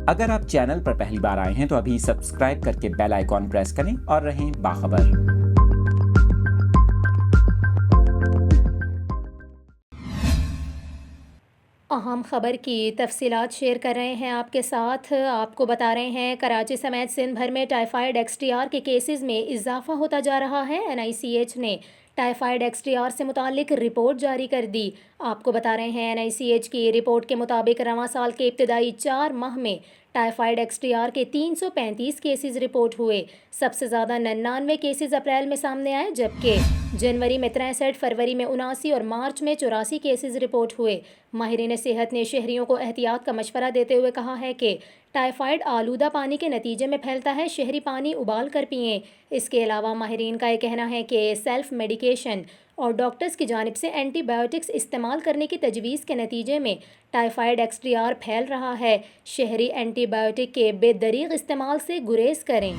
اگر آپ چینل پر پہلی بار آئے ہیں تو ابھی سبسکرائب کر کے بیل آئیکن پریس کریں اور رہیں باخبر۔ اہم خبر کی تفصیلات شیئر کر رہے ہیں آپ کے ساتھ۔ آپ کو بتا رہے ہیں کراچی سمیت سندھ بھر میں ٹائیفائیڈ ایکس ٹی آر کے کیسز میں اضافہ ہوتا جا رہا ہے۔ NICH نے ٹائیفائیڈ ایکس ٹی آر سے متعلق رپورٹ جاری کر دی۔ آپ کو بتا رہے ہیں NICH کی رپورٹ کے مطابق رواں سال کے ابتدائی 4 ماہ میں ٹائیفائیڈ ایکس ٹی آر کے 335 کیسز رپورٹ ہوئے۔ سب سے زیادہ 99 کیسز اپریل میں سامنے آئے، جبکہ جنوری میں 63، فروری میں 79 اور مارچ میں 84 کیسز رپورٹ ہوئے۔ ماہرین صحت نے شہریوں کو احتیاط کا مشورہ دیتے ہوئے کہا ہے کہ ٹائیفائیڈ آلودہ پانی کے نتیجے میں پھیلتا ہے، شہری پانی ابال کر پئیں۔ اس کے علاوہ ماہرین کا یہ کہنا ہے کہ سیلف میڈیکیشن اور ڈاکٹرز کی جانب سے اینٹی بائیوٹکس استعمال کرنے کی تجویز کے نتیجے میں ٹائیفائیڈ ایکس ٹی آر پھیل رہا ہے۔ شہری اینٹی بائیوٹک کے بے دریغ استعمال سے گریز کریں۔